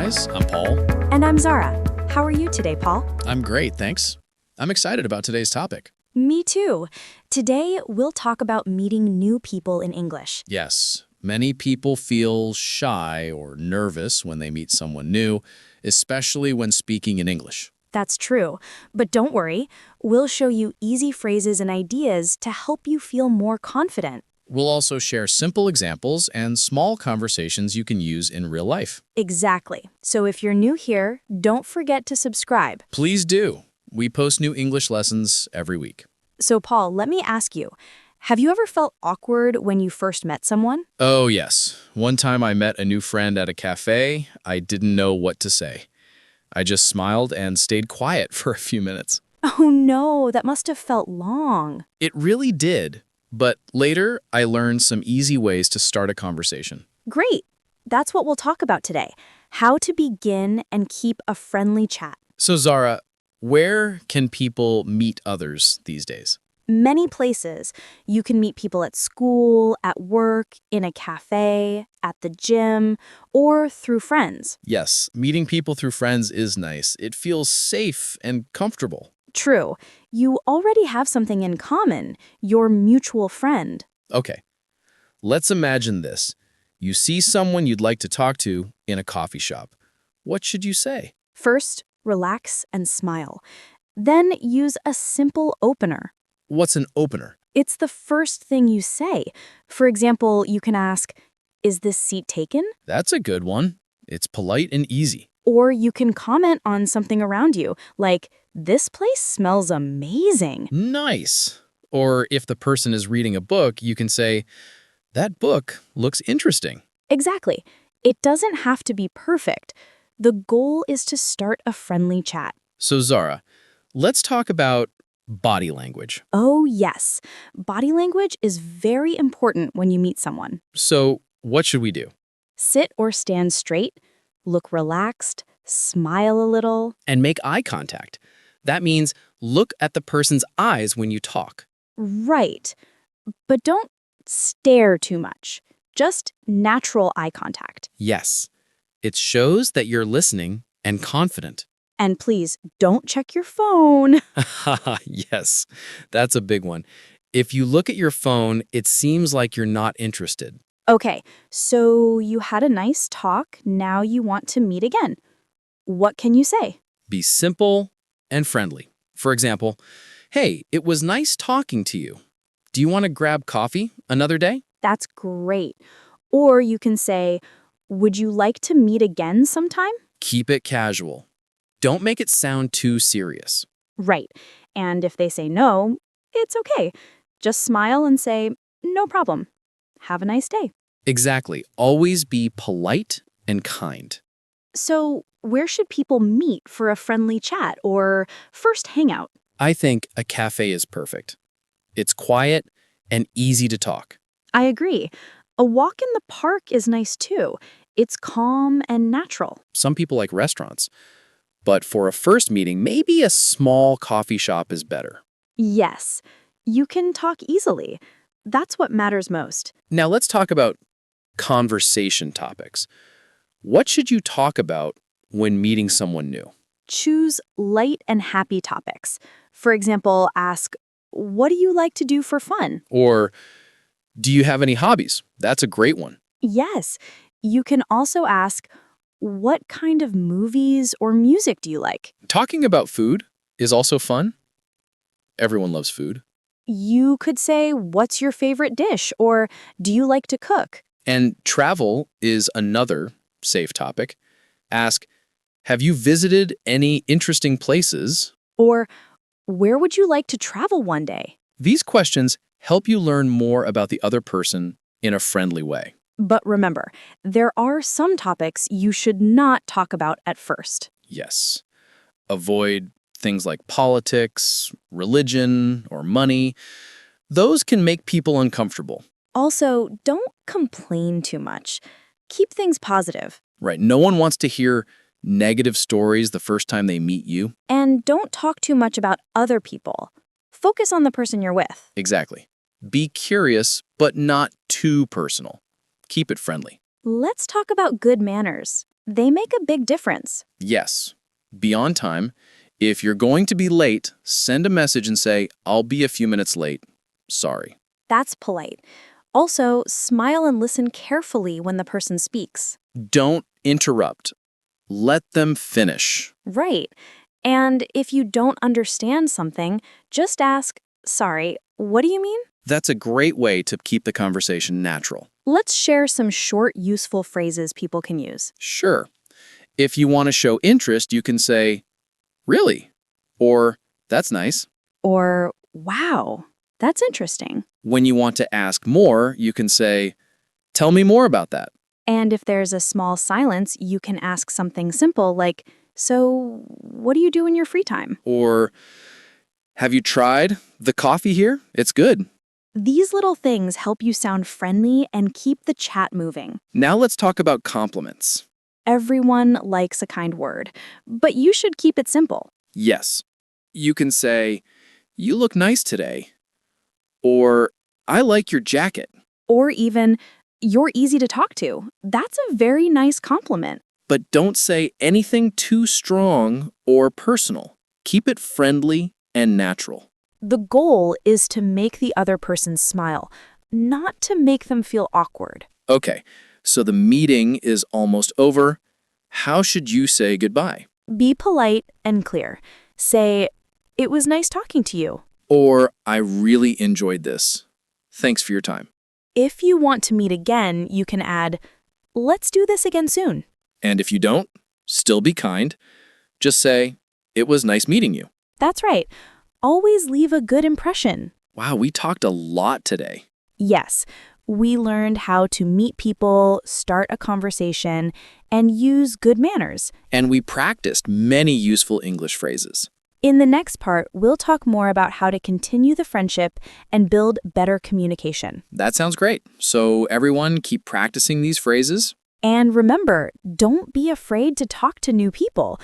guys. I'm Paul. And I'm Zara. How are you today, Paul? I'm great, thanks. I'm excited about today's topic. Me too. Today, we'll talk about meeting new people in English. Yes, many people feel shy or nervous when they meet someone new, especially when speaking in English. That's true. But don't worry, we'll show you easy phrases and ideas to help you feel more confident. We'll also share simple examples and small conversations you can use in real life. Exactly. So if you're new here, don't forget to subscribe. Please do. We post new English lessons every week. So Paul, let me ask you, have you ever felt awkward when you first met someone? Oh, yes. One time I met a new friend at a cafe. I didn't know what to say. I just smiled and stayed quiet for a few minutes. Oh no, that must have felt long. It really did. But later, I learned some easy ways to start a conversation. Great. That's what we'll talk about today. How to begin and keep a friendly chat. So, Zara, where can people meet others these days? Many places. You can meet people at school, at work, in a cafe, at the gym, or through friends. Yes, meeting people through friends is nice. It feels safe and comfortable. True. You already have something in common, your mutual friend. Okay, let's imagine this. You see someone you'd like to talk to in a coffee shop. What should you say? First, relax and smile. Then use a simple opener. What's an opener? It's the first thing you say. For example, you can ask, "Is this seat taken?" That's a good one. It's polite and easy. Or you can comment on something around you, like, "This place smells amazing." Nice. Or if the person is reading a book, you can say, "That book looks interesting." Exactly. It doesn't have to be perfect. The goal is to start a friendly chat. So, Zara, let's talk about body language. Oh, yes. Body language is very important when you meet someone. So, what should we do? Sit or stand straight, look relaxed, smile a little. And make eye contact. That means look at the person's eyes when you talk. Right. But don't stare too much. Just natural eye contact. Yes. It shows that you're listening and confident. And please, don't check your phone. Yes, that's a big one. If you look at your phone, it seems like you're not interested. Okay, so you had a nice talk. Now you want to meet again. What can you say? Be simple and friendly. For example, "Hey, it was nice talking to you. Do you want to grab coffee another day?" That's great. Or you can say, "Would you like to meet again sometime?" Keep it casual. Don't make it sound too serious. Right. And if they say no, it's okay. Just smile and say, "No problem. Have a nice day." Exactly. Always be polite and kind. So, where should people meet for a friendly chat or first hangout? I think a cafe is perfect. It's quiet and easy to talk. I agree. A walk in the park is nice too. It's calm and natural. Some people like restaurants. But for a first meeting, maybe a small coffee shop is better. Yes, you can talk easily. That's what matters most. Now let's talk about conversation topics. What should you talk about when meeting someone new? Choose light and happy topics. For example, ask, "What do you like to do for fun?" Or, "Do you have any hobbies?" That's a great one. Yes, you can also ask, "What kind of movies or music do you like?" Talking about food is also fun. Everyone loves food. You could say, "What's your favorite dish?" or "Do you like to cook?" And travel is another safe topic. Ask, "Have you visited any interesting places?" Or, "Where would you like to travel one day?" These questions help you learn more about the other person in a friendly way. But remember, there are some topics you should not talk about at first. Yes. Avoid things like politics, religion, or money. Those can make people uncomfortable. Also, don't complain too much. Keep things positive. Right. No one wants to hear negative stories the first time they meet you. And don't talk too much about other people. Focus on the person you're with. Exactly. Be curious, but not too personal. Keep it friendly. Let's talk about good manners. They make a big difference. Yes. Be on time. If you're going to be late, send a message and say, "I'll be a few minutes late. Sorry." That's polite. Also, smile and listen carefully when the person speaks. Don't interrupt. Let them finish. Right. And if you don't understand something, just ask, "Sorry, what do you mean?" That's a great way to keep the conversation natural. Let's share some short, useful phrases people can use. Sure. If you want to show interest, you can say, "Really?" Or, "That's nice." Or, "Wow, that's interesting." When you want to ask more, you can say, "Tell me more about that." And if there's a small silence, you can ask something simple like, "So, what do you do in your free time?" Or, "Have you tried the coffee here? It's good." These little things help you sound friendly and keep the chat moving. Now let's talk about compliments. Everyone likes a kind word, but you should keep it simple. Yes. You can say, "You look nice today." Or, "I like your jacket." Or even, "You're easy to talk to." That's a very nice compliment. But don't say anything too strong or personal. Keep it friendly and natural. The goal is to make the other person smile, not to make them feel awkward. Okay, so the meeting is almost over. How should you say goodbye? Be polite and clear. Say, "It was nice talking to you." Or, "I really enjoyed this. Thanks for your time." If you want to meet again, you can add, "Let's do this again soon." And if you don't, still be kind. Just say, "It was nice meeting you." That's right. Always leave a good impression. Wow, we talked a lot today. Yes, we learned how to meet people, start a conversation, and use good manners. And we practiced many useful English phrases. In the next part, we'll talk more about how to continue the friendship and build better communication. That sounds great. So everyone keep practicing these phrases. And remember, don't be afraid to talk to new people.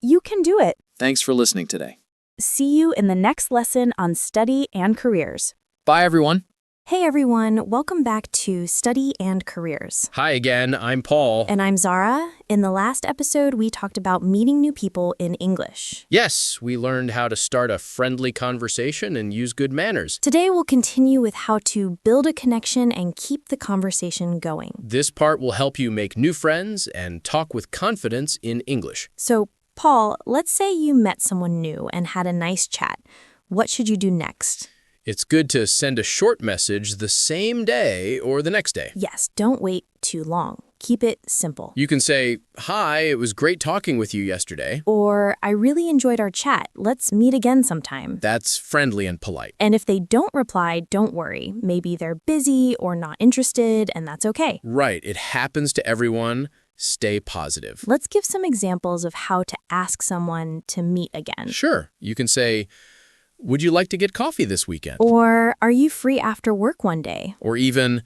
You can do it. Thanks for listening today. See you in the next lesson on study and careers. Bye, everyone. Hey everyone, welcome back to Study and Careers. Hi again, I'm Paul. And I'm Zara. In the last episode, we talked about meeting new people in English. Yes, we learned how to start a friendly conversation and use good manners. Today, we'll continue with how to build a connection and keep the conversation going. This part will help you make new friends and talk with confidence in English. So, Paul, let's say you met someone new and had a nice chat. What should you do next? It's good to send a short message the same day or the next day. Yes, don't wait too long. Keep it simple. You can say, "Hi, it was great talking with you yesterday." Or, "I really enjoyed our chat. Let's meet again sometime." That's friendly and polite. And if they don't reply, don't worry. Maybe they're busy or not interested, and that's okay. Right, it happens to everyone. Stay positive. Let's give some examples of how to ask someone to meet again. Sure, you can say, "Would you like to get coffee this weekend?" Or, "Are you free after work one day?" Or even,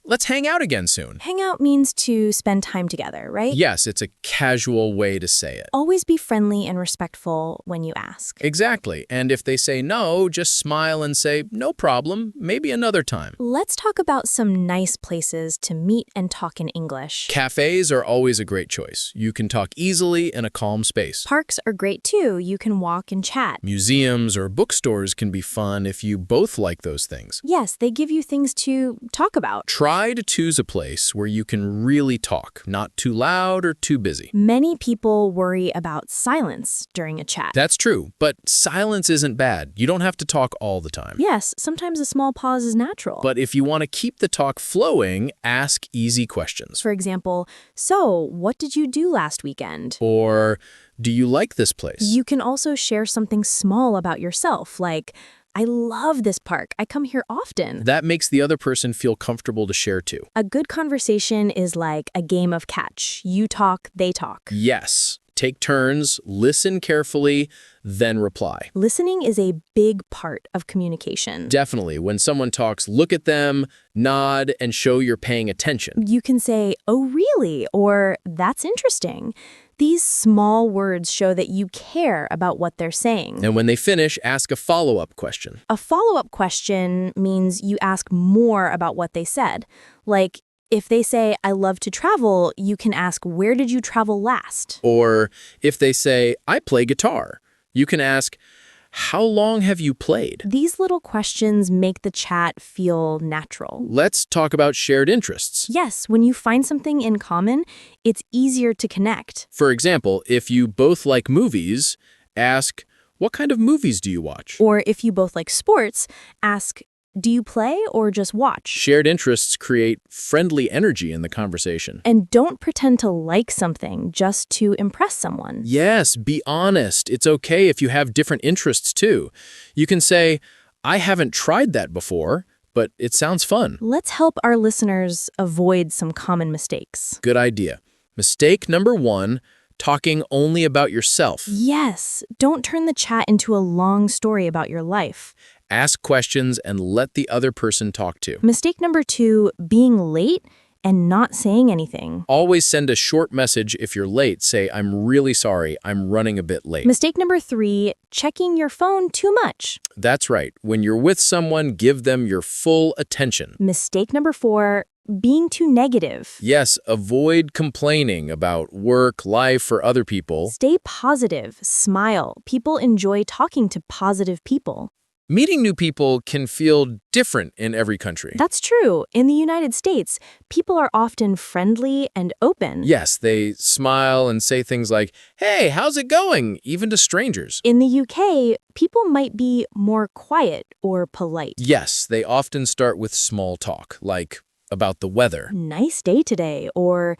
"Let's hang out again soon." Hang out means to spend time together, right? Yes, it's a casual way to say it. Always be friendly and respectful when you ask. Exactly. And if they say no, just smile and say, "No problem, maybe another time." Let's talk about some nice places to meet and talk in English. Cafes are always a great choice. You can talk easily in a calm space. Parks are great too. You can walk and chat. Museums or bookstores can be fun if you both like those things. Yes, they give you things to talk about. Try to choose a place where you can really talk, not too loud or too busy. Many people worry about silence during a chat. That's true, but silence isn't bad. You don't have to talk all the time. Yes, sometimes a small pause is natural. But if you want to keep the talk flowing, ask easy questions. For example, "So, what did you do last weekend?" Or, "Do you like this place?" You can also share something small about yourself, like, "I love this park. I come here often." That makes the other person feel comfortable to share too. A good conversation is like a game of catch. You talk, they talk. Yes. Take turns, listen carefully, then reply. Listening is a big part of communication. Definitely. When someone talks, look at them, nod, and show you're paying attention. You can say, "Oh, really?" or "That's interesting." These small words show that you care about what they're saying. And when they finish, ask a follow-up question. A follow-up question means you ask more about what they said. Like, If they say, I love to travel, you can ask, where did you travel last? Or if they say, I play guitar, you can ask, how long have you played? These little questions make the chat feel natural. Let's talk about shared interests. Yes, when you find something in common, it's easier to connect. For example, if you both like movies, ask, what kind of movies do you watch? Or if you both like sports, ask, do you play or just watch? Shared interests create friendly energy in the conversation. And don't pretend to like something just to impress someone. Yes, be honest. It's okay if you have different interests too. You can say, I haven't tried that before, but it sounds fun. Let's help our listeners avoid some common mistakes. Good idea. Mistake number 1, talking only about yourself. Yes, don't turn the chat into a long story about your life. Ask questions and let the other person talk too. Mistake number 2, being late and not saying anything. Always send a short message if you're late. Say, I'm really sorry, I'm running a bit late. Mistake number 3, checking your phone too much. That's right. When you're with someone, give them your full attention. Mistake number 4, being too negative. Yes, avoid complaining about work, life, or other people. Stay positive, smile. People enjoy talking to positive people. Meeting new people can feel different in every country. That's true. In the United States, people are often friendly and open. Yes, they smile and say things like, hey, how's it going? Even to strangers. In the UK, people might be more quiet or polite. Yes, they often start with small talk, like about the weather. Nice day today, or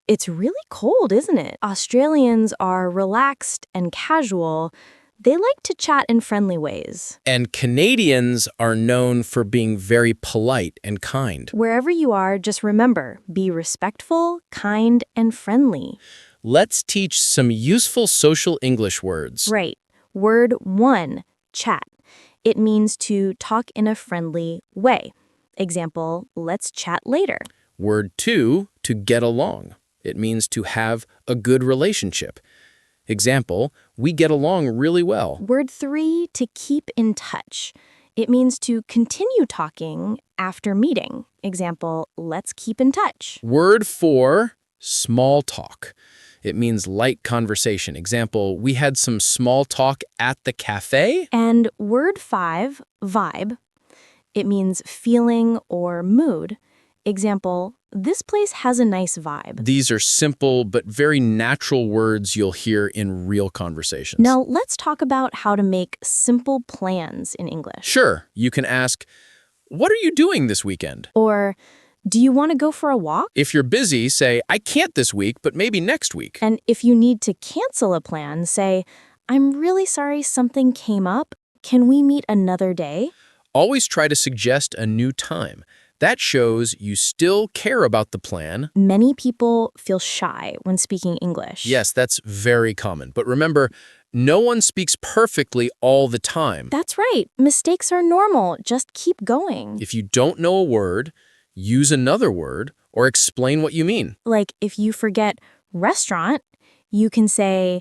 it's really cold, isn't it? Australians are relaxed and casual. They like to chat in friendly ways. And Canadians are known for being very polite and kind. Wherever you are, just remember, be respectful, kind, and friendly. Let's teach some useful social English words. Right. Word 1, chat. It means to talk in a friendly way. Example, let's chat later. Word 2, to get along. It means to have a good relationship. Example, we get along really well. Word 3, to keep in touch. It means to continue talking after meeting. Example, let's keep in touch. Word 4, small talk. It means light conversation. Example, we had some small talk at the cafe. And word 5, vibe. It means feeling or mood. Example, this place has a nice vibe. These are simple but very natural words you'll hear in real conversations. Now, let's talk about how to make simple plans in English. Sure, you can ask, what are you doing this weekend? Or, do you want to go for a walk? If you're busy, say, I can't this week, but maybe next week. And if you need to cancel a plan, say, I'm really sorry something came up. Can we meet another day? Always try to suggest a new time. That shows you still care about the plan. Many people feel shy when speaking English. Yes, that's very common. But remember, no one speaks perfectly all the time. That's right. Mistakes are normal. Just keep going. If you don't know a word, use another word or explain what you mean. Like if you forget restaurant, you can say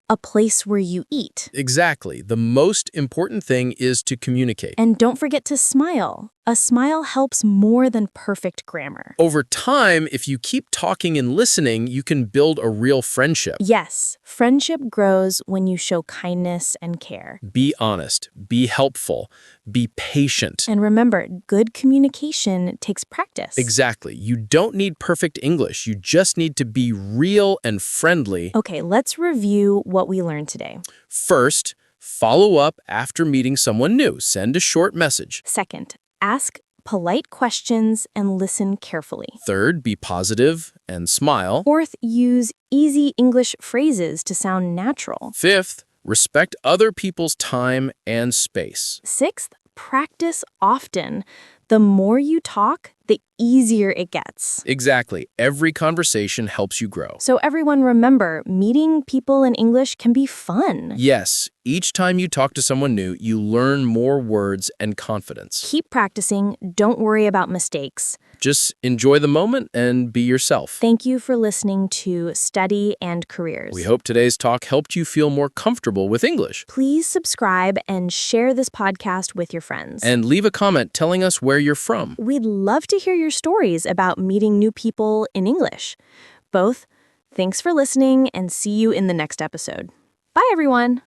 a place where you eat. Exactly. The most important thing is to communicate. And don't forget to smile. A smile helps more than perfect grammar. Over time, if you keep talking and listening, you can build a real friendship. Yes, friendship grows when you show kindness and care. Be honest, be helpful, be patient. And remember, good communication takes practice. Exactly. You don't need perfect English. You just need to be real and friendly. Okay, let's review what we learned today. First, follow up after meeting someone new. Send a short message. Second, ask polite questions and listen carefully. Third, be positive and smile. Fourth, use easy English phrases to sound natural. Fifth, respect other people's time and space. Sixth, practice often. The more you talk, the easier it gets. Exactly. Every conversation helps you grow. So everyone remember, meeting people in English can be fun. Yes, each time you talk to someone new, you learn more words and confidence. Keep practicing. Don't worry about mistakes. Just enjoy the moment and be yourself. Thank you for listening to Study and Careers. We hope today's talk helped you feel more comfortable with English. Please subscribe and share this podcast with your friends. And leave a comment telling us where you're from. We'd love to hear your stories about meeting new people in English. Both, thanks for listening and see you in the next episode. Bye, everyone.